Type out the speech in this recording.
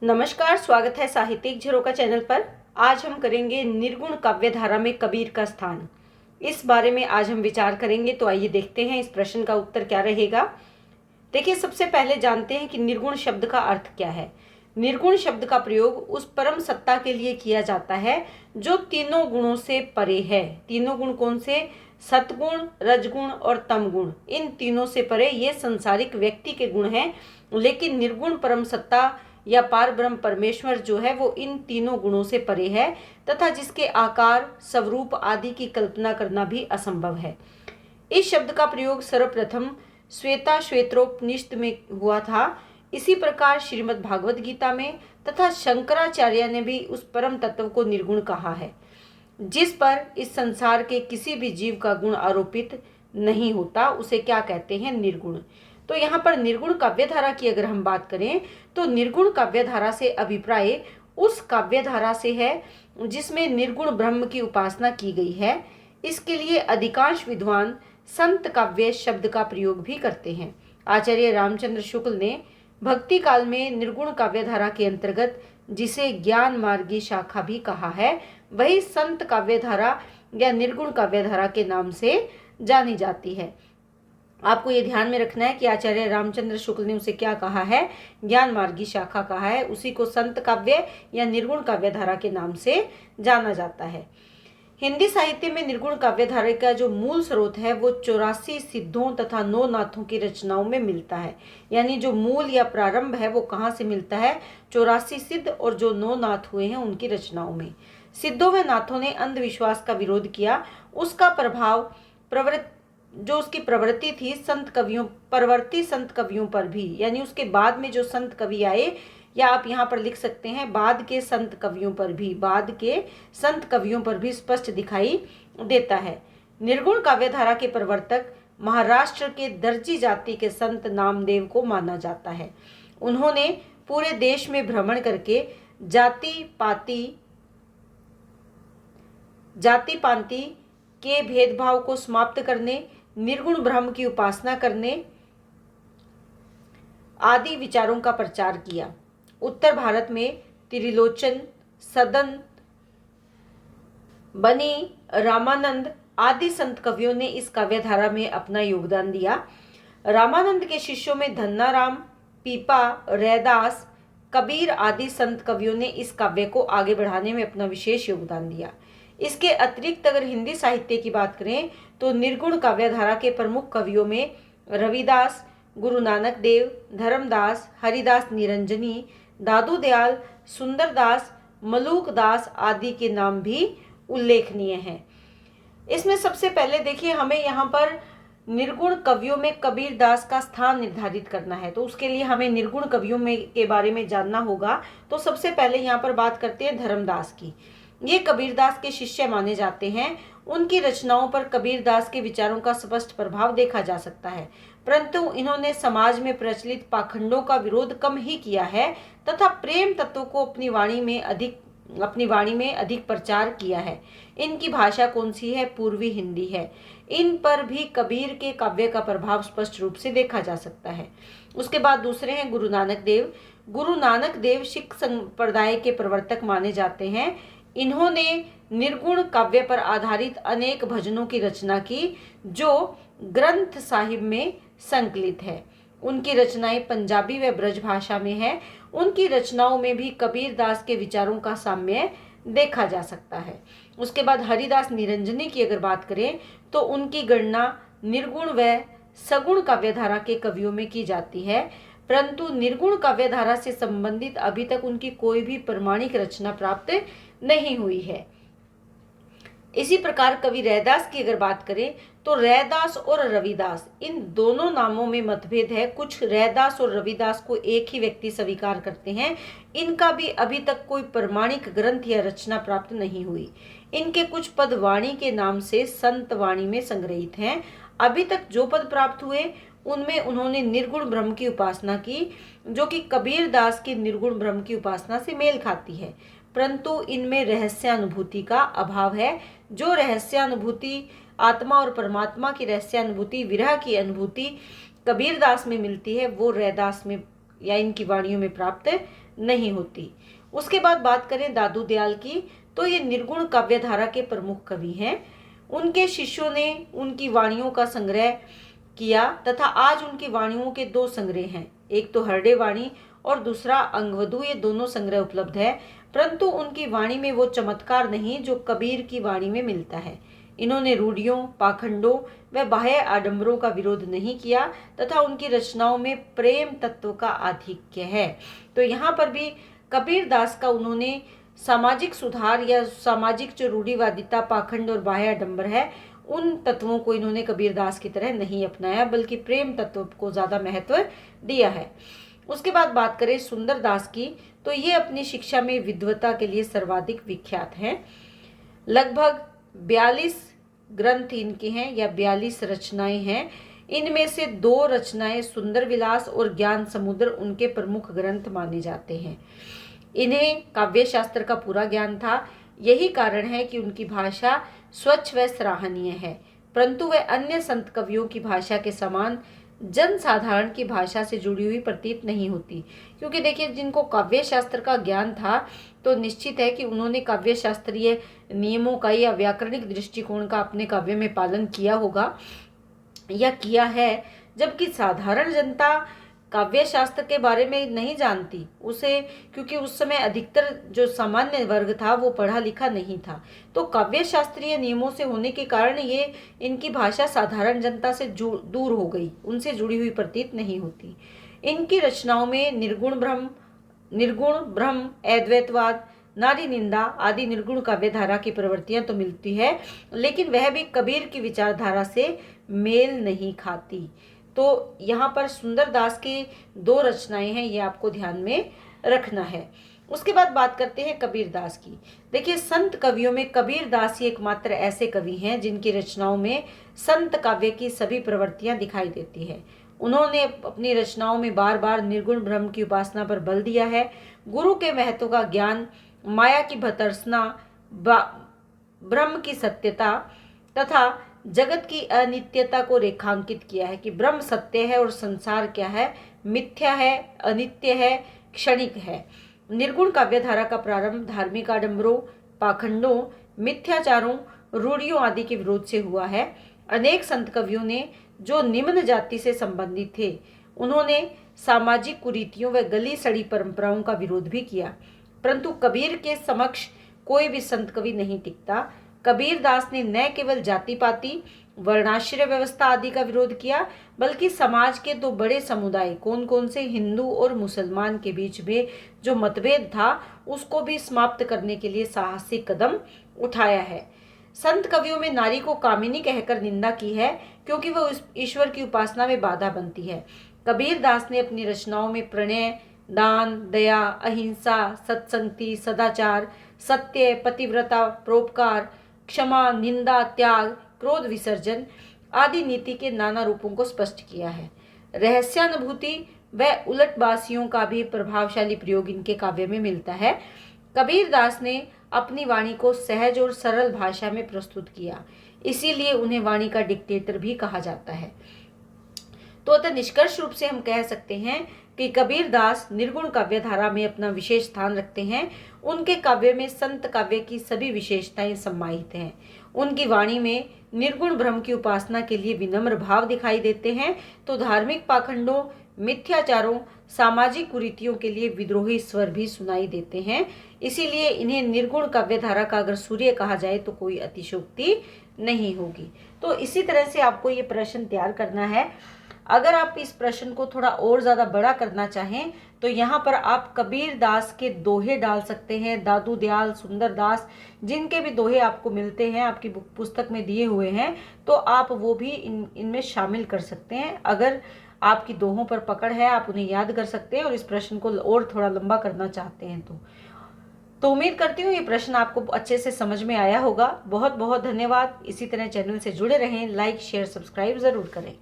नमस्कार, स्वागत है साहित्यिक झरोका चैनल पर। आज हम करेंगे निर्गुण काव्य धारा में कबीर का स्थान। इस बारे में आज हम विचार करेंगे, तो आइए देखते हैं इस प्रश्न का उत्तर क्या रहेगा। देखिए, सबसे पहले जानते हैं कि निर्गुण शब्द का अर्थ क्या है। निर्गुण शब्द का प्रयोग उस परम सत्ता के लिए किया जाता है जो तीनों गुणों से परे है। तीनों गुण कौन से? सतगुण, रजगुण और तमगुण। इन तीनों से परे ये संसारिक व्यक्ति के गुण हैं, लेकिन निर्गुण परम सत्ता या पार ब्रह्म परमेश्वर जो है वो इन तीनों गुणों से परे है तथा जिसके आकार, स्वरूप आदि की कल्पना करना भी असंभव है। इस शब्द का प्रयोग सर्वप्रथम श्वेता श्वेत्रोपनिषद में हुआ था। इसी प्रकार श्रीमद् भागवत गीता में तथा शंकराचार्य ने भी उस परम तत्व को निर्गुण कहा है, जिस पर इस संसार के किसी भी जीव का गुण आरोपित नहीं होता, उसे क्या कहते हैं? निर्गुण। तो यहाँ पर निर्गुण काव्यधारा की अगर हम बात करें तो निर्गुण काव्यधारा से अभिप्राय उस काव्यधारा से है जिसमें निर्गुण ब्रह्म की उपासना की गई है। इसके लिए अधिकांश विद्वान संत काव्य शब्द का प्रयोग भी करते हैं। आचार्य रामचंद्र शुक्ल ने भक्ति काल में निर्गुण काव्यधारा के अंतर्गत जिसे ज्ञान मार्गी शाखा भी कहा है, वही संत काव्यधारा या निर्गुण काव्यधारा के नाम से जानी जाती है। आपको ये ध्यान में रखना है कि आचार्य रामचंद्र शुक्ल ने उसे क्या कहा है? ज्ञान मार्गी शाखा कहा है। उसी को संत काव्य या निर्गुण काव्यधारा के नाम से जाना जाता है। हिंदी साहित्य में निर्गुण काव्यधारा का जो मूल स्रोत है वो 84 सिद्धों तथा 9 नाथों की रचनाओं में मिलता है। यानी जो मूल या प्रारंभ है वो कहाँ से मिलता है? 84 सिद्ध और जो 9 नाथ हुए हैं उनकी रचनाओं में। सिद्धों व नाथों ने अंधविश्वास का विरोध किया। उसका प्रभाव जो उसकी प्रवृत्ति थी परवर्ती संत कवियों पर भी, यानी उसके बाद में जो संत कवि आए, या आप यहाँ पर लिख सकते हैं बाद के संत कवियों पर भी स्पष्ट दिखाई देता है। निर्गुण काव्यधारा के प्रवर्तक महाराष्ट्र के दर्जी जाति के संत नामदेव को माना जाता है। उन्होंने पूरे देश में भ्रमण करके जाति पाति के भेदभाव को समाप्त करने, निर्गुण ब्रह्म की उपासना करने आदि विचारों का प्रचार किया। उत्तर भारत में त्रिलोचन, सदन, बनी, रामानंद आदि संत कवियों ने इस काव्यधारा में अपना योगदान दिया। रामानंद के शिष्यों में धन्नाराम, पीपा, रैदास, कबीर आदि संत कवियों ने इस काव्य को आगे बढ़ाने में अपना विशेष योगदान दिया। इसके अतिरिक्त अगर हिंदी साहित्य की बात करें तो निर्गुण काव्यधारा के प्रमुख कवियों में रविदास, गुरु नानक देव, धर्मदास, हरिदास निरंजनी, दादू दयाल, सुंदरदास, मलूक दास आदि के नाम भी उल्लेखनीय हैं। इसमें सबसे पहले देखिए, हमें यहाँ पर निर्गुण कवियों में कबीर दास का स्थान निर्धारित करना है, तो उसके लिए हमें निर्गुण कवियों में के बारे में जानना होगा। तो सबसे पहले यहाँ पर बात करते हैं धर्मदास की। ये कबीरदास के शिष्य माने जाते हैं। उनकी रचनाओं पर कबीरदास के विचारों का स्पष्ट प्रभाव देखा जा सकता है, परंतु इन्होंने समाज में प्रचलित पाखंडों का विरोध कम ही किया है तथा प्रेम तत्व को अपनी वाणी में अधिक प्रचार किया है। इनकी भाषा कौन सी है? पूर्वी हिंदी है। इन पर भी कबीर के काव्य का प्रभाव स्पष्ट रूप से देखा जा सकता है। उसके बाद दूसरे हैं गुरु नानक देव। गुरु नानक देव सिख संप्रदाय के प्रवर्तक माने जाते हैं। इन्होंने निर्गुण काव्य पर आधारित अनेक भजनों की रचना की जो ग्रंथ साहिब में संकलित है। उनकी रचनाएं पंजाबी व ब्रज भाषा में है। उनकी रचनाओं में भी कबीरदास के विचारों का साम्य देखा जा सकता है। उसके बाद हरिदास निरंजनी की अगर बात करें तो उनकी गणना निर्गुण व सगुण काव्यधारा के कवियों में की जाती है, परंतु निर्गुण काव्यधारा से संबंधित अभी तक उनकी कोई भी प्रमाणिक रचना प्राप्त नहीं हुई है। इसी प्रकार कवि रैदास की अगर बात करें तो रैदास और रविदास, इन दोनों नामों में मतभेद है। कुछ रैदास और रविदास को एक ही व्यक्ति स्वीकार करते हैं। इनका भी अभी तक कोई प्रमाणिक ग्रंथ या रचना प्राप्त नहीं हुई। इनके कुछ पद वाणी के नाम से संत वाणी में संग्रहित हैं। अभी तक जो पद प्राप्त हुए उनमें उन्होंने निर्गुण ब्रह्म की उपासना की, जो कि कबीरदास की निर्गुण ब्रह्म की उपासना से मेल खाती है, परंतु इनमें रहस्यानुभूति का अभाव है। जो रहस्यानुभूति आत्मा और परमात्मा की रहस्यानुभूति, विरह की अनुभूति कबीरदास में मिलती है, वो रैदास में या इनकी वाणियों में प्राप्त नहीं होती। उसके बाद बात करें दादू दयाल की, तो ये निर्गुण काव्य धारा के प्रमुख कवि हैं। उनके शिष्यों ने उनकी वाणियों का संग्रह किया तथा आज उनकी वाणियों के 2 संग्रह हैं, एक तो हरडे वाणी और दूसरा अंगवधु। ये दोनों संग्रह उपलब्ध है, परंतु उनकी वाणी में वो चमत्कार नहीं जो कबीर की वाणी में मिलता है। इन्होंने रूढ़ियों, पाखंडों व बाह्य आडंबरों का विरोध नहीं किया तथा उनकी रचनाओं में प्रेम तत्व का आधिक्य है। तो यहाँ पर भी कबीर दास का उन्होंने सामाजिक सुधार या सामाजिक जो रूढ़िवादिता, पाखंड और बाह्य आडंबर है, उन तत्वों को इन्होंने कबीरदास की तरह नहीं अपनाया, बल्कि प्रेम तत्व को ज्यादा महत्व दिया है। उसके बाद बात करें सुंदर दास की, तो ये अपनी शिक्षा में विद्वता के लिए सर्वाधिक विख्यात हैं। लगभग 42 ग्रंथ इनके हैं या 42 रचनाएं हैं। इनमें से 2 रचनाएं सुंदर विलास और ज्ञान समुद्र उनके प्रमुख ग्रंथ माने जाते हैं। इन्हें काव्य शास्त्र का पूरा ज्ञान था, यही कारण है कि उनकी भाषा स्वच्छ व सराहनीय है, परंतु वह अन्य संत कवियों की भाषा के समान जन साधारण की भाषा से जुड़ी हुई प्रतीत नहीं होती। क्योंकि देखिए, जिनको काव्य शास्त्र का ज्ञान था तो निश्चित है कि उन्होंने काव्य शास्त्रीय नियमों का या व्याकरणिक दृष्टिकोण का अपने काव्य में पालन किया होगा या किया है, जबकि साधारण जनता काव्य शास्त्र के बारे में नहीं जानती उसे, क्योंकि उस समय अधिकतर जो सामान्य वर्ग था वो पढ़ा लिखा नहीं था। तो काव्य शास्त्रीय नियमों से होने के कारण ये इनकी भाषा साधारण जनता से दूर हो गई, उनसे जुड़ी हुई प्रतीत नहीं होती। इनकी रचनाओं में निर्गुण ब्रह्म, अद्वैतवाद, नारी निंदा आदि निर्गुण काव्य धारा की प्रवृत्तियां तो मिलती है, लेकिन वह भी कबीर की विचारधारा से मेल नहीं खाती। तो यहाँ पर सुंदर दास की 2 रचनाएं हैं, ये आपको ध्यान में रखना है। उसके बाद बात करते हैं कबीर दास की। देखिए, संत कवियों में कबीर दास ही एकमात्र ऐसे कवि हैं जिनकी रचनाओं में संत काव्य की सभी प्रवृत्तियां दिखाई देती है। उन्होंने अपनी रचनाओं में बार बार निर्गुण ब्रह्म की उपासना पर बल दिया है, गुरु के महत्व का ज्ञान, माया की भर्त्सना, ब्रह्म की सत्यता तथा जगत की अनित्यता को रेखांकित किया है कि ब्रह्म सत्य है और संसार क्या है, मिथ्या है, अनित्य है, क्षणिक है। निर्गुण काव्यधारा का प्रारंभ धार्मिक आडंबरों, पाखंडों, मिथ्याचारों, रूढ़ियों आदि के विरोध से हुआ है। अनेक संत कवियों ने जो निम्न जाति से संबंधित थे, उन्होंने सामाजिक कुरीतियों व गली सड़ी परंपराओं का विरोध भी किया, परंतु कबीर के समक्ष कोई भी संत कवि नहीं टिकता। कबीर दास ने न केवल जाति पाति, वर्णाश्रय व्यवस्था आदि का विरोध किया, बल्कि समाज के 2 बड़े समुदाय कौन कौन से, हिंदू और मुसलमान के बीच में जो मतभेद था उसको भी समाप्त करने के लिए साहसिक कदम उठाया है। संत कवियों में नारी को कामिनी कहकर निंदा की है, क्योंकि वह ईश्वर की उपासना में बाधा बनती है। कबीर दास ने अपनी रचनाओं में प्रणय, दान, दया, अहिंसा, सत्संगति, सदाचार, सत्य, पतिव्रता, परोपकार, क्षमा, निंदा, त्याग, क्रोध विसर्जन आदि नीति के नाना रूपों को स्पष्ट किया है। रहस्यानुभूति व उलटबासियों का भी प्रभावशाली प्रयोग इनके काव्य में मिलता है। कबीर दास ने अपनी वाणी को सहज और सरल भाषा में प्रस्तुत किया, इसीलिए उन्हें वाणी का डिक्टेटर भी कहा जाता है। तो अतः निष्कर्ष रूप से हम कह सकते हैं कि कबीर दास निर्गुण काव्य धारा में अपना विशेष स्थान रखते हैं। उनके काव्य में संत काव्य की सभी विशेषताएं सम्मानित हैं। उनकी वाणी में निर्गुण ब्रह्म की उपासना के लिए विनम्र भाव दिखाई देते हैं, तो धार्मिक पाखंडों, मिथ्याचारों, सामाजिक कुरीतियों के लिए विद्रोही स्वर भी सुनाई देते हैं। इसीलिए इन्हें निर्गुण काव्य धारा का अगर सूर्य कहा जाए तो कोई अतिशयोक्ति नहीं होगी। तो इसी तरह से आपको ये प्रश्न तैयार करना है। अगर आप इस प्रश्न को थोड़ा और ज़्यादा बड़ा करना चाहें तो यहाँ पर आप कबीर दास के दोहे डाल सकते हैं, दादू दयाल, सुंदर दास, जिनके भी दोहे आपको मिलते हैं, आपकी पुस्तक में दिए हुए हैं, तो आप वो भी इनमें शामिल कर सकते हैं। अगर आपकी दोहों पर पकड़ है, आप उन्हें याद कर सकते हैं और इस प्रश्न को और थोड़ा लंबा करना चाहते हैं तो उम्मीद करती हूँ ये प्रश्न आपको अच्छे से समझ में आया होगा। बहुत बहुत धन्यवाद। इसी तरह चैनल से जुड़े रहें, लाइक, शेयर, सब्सक्राइब ज़रूर करें।